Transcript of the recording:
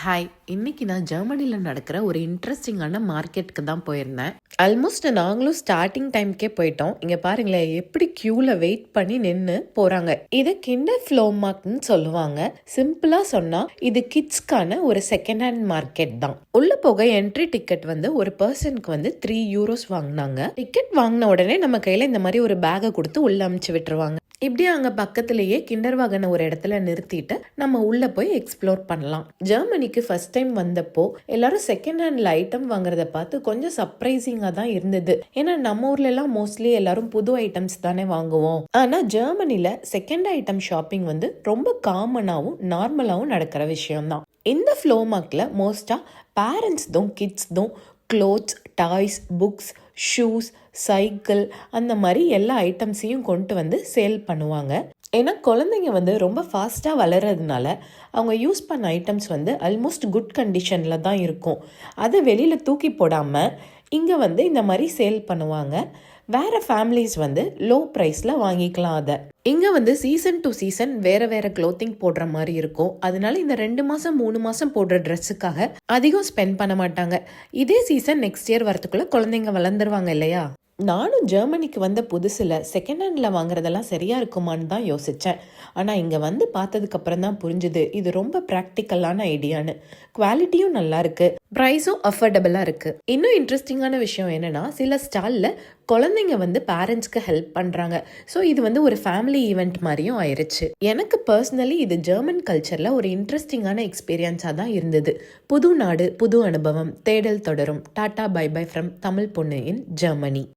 Hi, இன்னைக்கு நான் ஜெர்மனியில் நடக்கிற ஒரு இன்ட்ரெஸ்டிங்கான மார்க்கெட்டுக்கு தான் போயிருந்தேன். ஆல்மோஸ்ட் நாங்களும் ஸ்டார்டிங் டைம்க்கே போயிட்டோம். இங்கே பாருங்களேன், எப்படி க்யூவில் வெயிட் பண்ணி நின்று போகிறாங்க. இதை கிண்டர் ஃப்ளோமார்க்ட்னு சொல்லுவாங்க. சிம்பிளாக சொன்னால் இது கிட்ஸ்க்கான ஒரு செகண்ட் ஹேண்ட் மார்க்கெட் தான். உள்ளே போக என்ட்ரி டிக்கெட் வந்து ஒரு பர்சனுக்கு வந்து €3 வாங்கினாங்க. டிக்கெட் வாங்கின உடனே நம்ம கையில் இந்த மாதிரி ஒரு பேக்கை கொடுத்து உள்ளே அமுச்சு விட்டுருவாங்க. இப்படியே அங்கே பக்கத்துலேயே கிண்டர் வாகனை ஒரு இடத்துல நிறுத்திட்டு நம்ம உள்ளே போய் எக்ஸ்ப்ளோர் பண்ணலாம். ஜெர்மனிக்கு ஃபர்ஸ்ட் டைம் வந்தப்போ எல்லாரும் செகண்ட் ஹேண்ட்ல ஐட்டம் வாங்குறத பார்த்து கொஞ்சம் சர்ப்ரைசிங்காக தான் இருந்தது. ஏன்னா நம்ம ஊர்ல எல்லாம் மோஸ்ட்லி எல்லாரும் புது ஐட்டம்ஸ் தானே வாங்குவோம். ஆனால் ஜெர்மனியில் செகண்ட் ஐட்டம் ஷாப்பிங் வந்து ரொம்ப காமனாகவும் நார்மலாகவும் நடக்கிற விஷயம்தான். இந்த ஃப்ளோமார்க்கில் மோஸ்ட்டாக பேரண்ட்ஸ்தும் கிட்ஸ்தும் clothes, toys, books, shoes, cycle அந்த மாதிரி எல்லா ஐட்டம்ஸையும் கொண்டு வந்து சேல் பண்ணுவாங்க. ஏன்னா குழந்தைங்க வந்து ரொம்ப ஃபாஸ்ட்டாக வளர்கிறதுனால அவங்க யூஸ் பண்ண ஐட்டம்ஸ் வந்து ஆல்மோஸ்ட் குட் கண்டிஷனில் தான் இருக்கும். அதை வெளியில் தூக்கி போடாமல் இங்கே வந்து இந்த மாதிரி சேல் பண்ணுவாங்க. வேறு ஃபேமிலிஸ் வந்து லோ ப்ரைஸில் வாங்கிக்கலாம். அதை இங்கே வந்து சீசன் டு சீசன் வேறு வேறு க்ளோத்திங் போடுற மாதிரி இருக்கும். அதனால இந்த 2 மாதம் 3 மாதம் போடுற ட்ரெஸ்ஸுக்காக அதிகம் ஸ்பெண்ட் பண்ண மாட்டாங்க. இதே சீசன் நெக்ஸ்ட் இயர் வரத்துக்குள்ளே குழந்தைங்க வளர்ந்துருவாங்க இல்லையா. நானும் ஜெர்மனிக்கு வந்த புதுசில் செகண்ட் ஹேண்டில் வாங்குறதெல்லாம் சரியாக இருக்குமான்னு தான் யோசித்தேன். ஆனால் இங்கே வந்து பார்த்ததுக்கப்புறம் தான் புரிஞ்சுது இது ரொம்ப ப்ராக்டிக்கலான ஐடியான்னு. குவாலிட்டியும் நல்லா இருக்குது, ப்ரைஸும் அஃபோர்டபுளாக இருக்குது. இன்னும் இன்ட்ரெஸ்டிங்கான விஷயம் என்னென்னா, சில ஸ்டாலில் குழந்தைங்க வந்து பேரண்ட்ஸ்க்கு ஹெல்ப் பண்ணுறாங்க. ஸோ இது வந்து ஒரு ஃபேமிலி ஈவெண்ட் மாதிரியும் ஆயிடுச்சு. எனக்கு பர்சனலி இது ஜெர்மன் கல்ச்சரில் ஒரு இன்ட்ரெஸ்டிங்கான எக்ஸ்பீரியன்ஸாக தான் இருந்தது. புது நாடு, புது அனுபவம், தேடல் தொடரும். Tata bye bye from Tamil பொண்ணு இன் ஜெர்மனி.